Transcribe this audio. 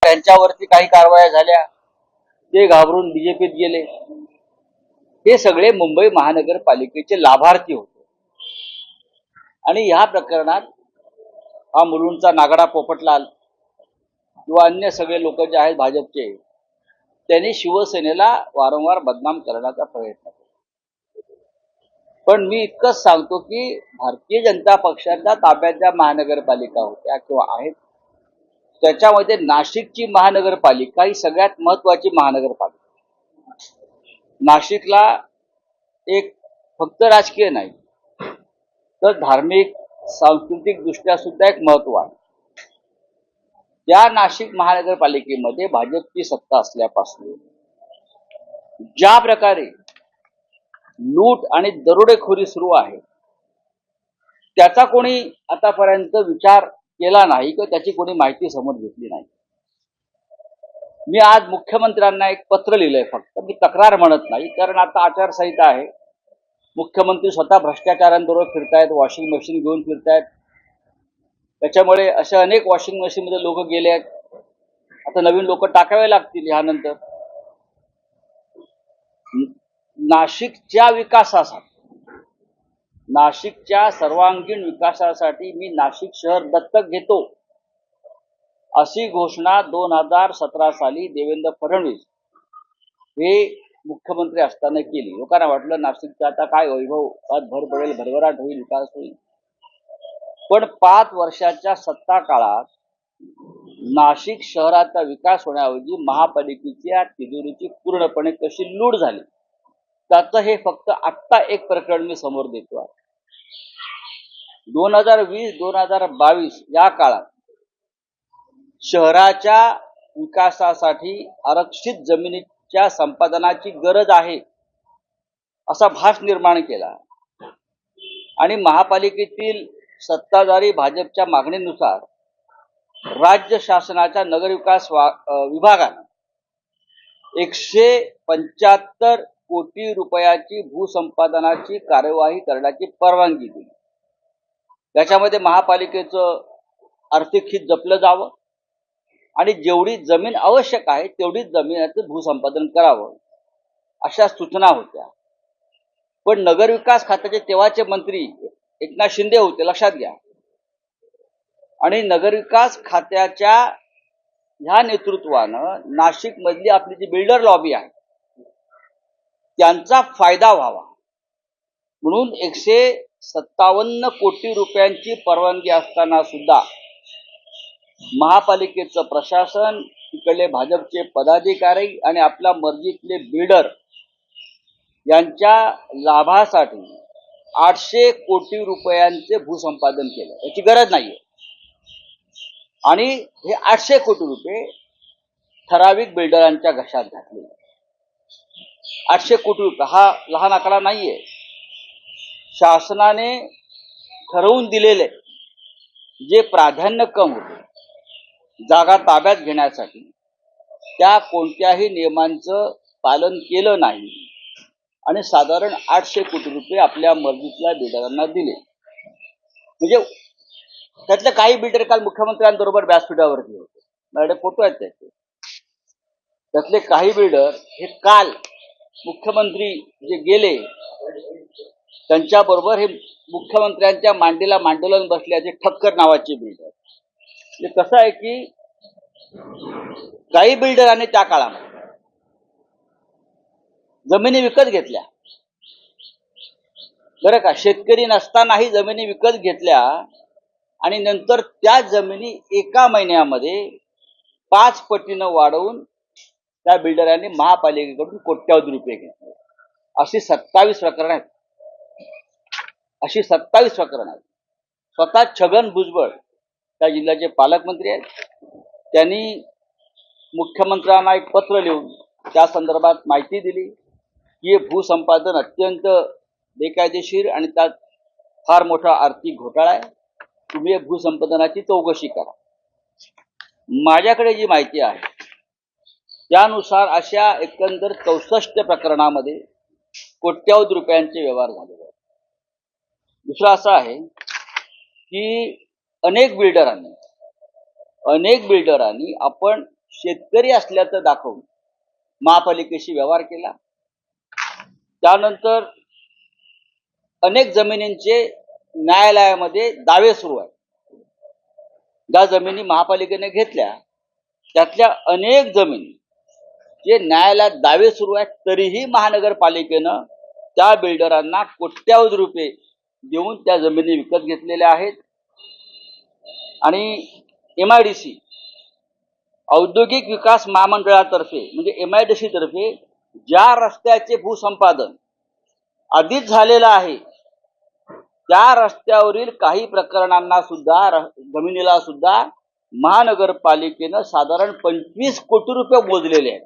ह्यांच्यावरती काही कारवाया झाल्या, ते घाबरून बीजेपीत गेले. हे सगळे मुंबई महानगरपालिकेचे लाभार्थी होते. आणि ह्या प्रकरणात हा मुलुंडचा नागडा पोपटलाल किंवा अन्य सगळे लोक जे आहेत भाजपचे, त्यांनी शिवसेनेला वारंवार बदनाम करण्याचा प्रयत्न केला. पण मी इतकंच सांगतो की भारतीय जनता पक्षाच्या ताब्यात ज्या महानगरपालिका होत्या किंवा आहेत, त्याच्यामध्ये नाशिकची महानगरपालिका ही सगळ्यात महत्वाची महानगरपालिका. नाशिकला एक फक्त राजकीय नाही तर धार्मिक सांस्कृतिक दृष्ट्या सुद्धा एक महत्व आहे. त्या नाशिक महानगरपालिकेमध्ये भाजपची सत्ता असल्यापासून ज्या प्रकारे लूट आणि दरोडेखोरी सुरू आहे, त्याचा कोणी आतापर्यंत विचार केला नाही किंवा त्याची कोणी माहिती समोर घेतली नाही. मी आज मुख्यमंत्र्यांना एक पत्र लिहिलंय, फक्त मी तक्रार म्हणत नाही, कारण आता आचारसंहिता आहे. मुख्यमंत्री स्वतः भ्रष्टाचारांबरोबर फिरतायत, वॉशिंग मशीन घेऊन फिरतायत. त्याच्यामुळे असे अनेक वॉशिंग मशीन मध्ये लोक गेले आहेत. आता नवीन लोक टाकावे लागतील ह्यानंतर. नाशिकच्या विकासासाठी, नाशिकच्या सर्वांगीण विकासासाठी मी नाशिक शहर दत्तक घेतो, अशी घोषणा 2017 साली देवेंद्र फडणवीस हे मुख्यमंत्री असताना केली. लोकांना वाटलं नाशिकचं आता काय वैभव, भर पडेल, भरभराट होईल, विकास होईल. पण 5 वर्षाच्या सत्ता काळात नाशिक शहराचा विकास होण्याऐवजी महापालिकेच्या तिजोरीची पूर्णपणे कशी लूट झाली, त्याचं हे फक्त आत्ता एक प्रकरण मी समोर देतो आहे. 2020-2022 या काळात शहराच्या विकासासाठी आरक्षित जमिनीच्या संपादनाची गरज आहे असा भास निर्माण केला आणि महापालिकेतील सत्ताधारी भाजपच्या मागणीनुसार राज्य शासनाच्या नगरविकास विभागाने 175 कोटी रुपयाची भूसंपादनाची कार्यवाही करण्याची परवानगी दिली. त्याच्यामध्ये महापालिकेचं आर्थिक हित जपलं जावं आणि जेवढी जमीन आवश्यक आहे तेवढीच जमिनीचं भूसंपादन करावं, अशा सूचना होत्या. पण नगरविकास खात्याचे तेव्हाचे मंत्री एकनाथ शिंदे होते, लक्षात घ्या. आणि नगरविकास खात्याच्या ह्या नेतृत्वानं नाशिक मधली आपली जी बिल्डर लॉबी आहे त्यांचा फायदा व्हावा म्हणून 157 कोटी रुपयांची परवानगी असताना सुद्धा महापालिकेचं प्रशासन, तिकडले भाजपचे पदाधिकारी आणि आपल्या मर्जीतले बिल्डर यांच्या लाभासाठी 800 कोटी रुपयांचे भूसंपादन केलं. याची गरज नाहीये. आणि हे 800 कोटी रुपये ठराविक बिल्डरांच्या घशात घातले. 800 कोटी रुपये हा लहान आकडा नाहीये. शासनाने ठरवून दिलेले जे प्राधान्यक्रम होते जागा ताब्यात घेण्यासाठी, त्या कोणत्याही नियमांचं पालन केलं नाही आणि साधारण 800 कोटी रुपये आपल्या मर्जीतल्या बिल्डरांना दिले. म्हणजे त्यातले काही बिल्डर काल मुख्यमंत्र्यांबरोबर व्यासपीठावरती होते, माझ्याकडे फोटो आहेत त्याचे. त्यातले काही बिल्डर हे काल मुख्यमंत्री जे गेले त्यांच्याबरोबर हे मुख्यमंत्र्यांच्या मांडीला मांडोलन बसल्याचे ठक्कर नावाचे बिल्डर. म्हणजे कसं आहे की काही बिल्डरांनी त्या काळामध्ये जमिनी विकत घेतल्या, बरं का, शेतकरी नसतानाही जमिनी विकत घेतल्या आणि नंतर त्या जमिनी एका महिन्यामध्ये 5 पटीनं वाढवून त्या बिल्डरांनी महापालिकेकडून कोट्यावधी रुपये घेतले. अशी 27 प्रकरणं आहेत. अशी 27 प्रकरणं आहेत. स्वतः छगन भुजबळ त्या जिल्ह्याचे पालकमंत्री आहेत. त्यांनी मुख्यमंत्र्यांना एक पत्र लिहून त्या संदर्भात माहिती दिली की हे भूसंपादन अत्यंत बेकायदेशीर आणि त्यात फार मोठा आर्थिक घोटाळा आहे. तुम्ही भूसंपादनाची चौकशी करा. माझ्याकडे जी माहिती आहे त्यानुसार अशा एकंदर 64 प्रकरणामध्ये कोट्यावधी रुपयांचे व्यवहार झालेले आहेत. दुसरं असं आहे की अनेक बिल्डरांनी आपण शेतकरी असल्याचं दाखवून महापालिकेशी व्यवहार केला. त्यानंतर अनेक जमिनींचे न्यायालयामध्ये दावे सुरू आहेत. ज्या जमिनी महापालिकेने घेतल्या त्यातल्या अनेक जमिनी जे न्यायालयात दावे सुरू आहेत, तरीही महानगरपालिकेनं त्या बिल्डरांना कोट्यावधी रुपये देऊन त्या जमिनी विकत घेतलेल्या आहेत. आणि MIDC औद्योगिक विकास महामंडळातर्फे म्हणजे MIDC तर्फे ज्या रस्त्याचे भूसंपादन आधीच झालेलं आहे त्या रस्त्यावरील काही प्रकरणांना सुद्धा जमिनीला सुद्धा महानगरपालिकेनं साधारण 25 कोटी रुपये मोजलेले आहेत.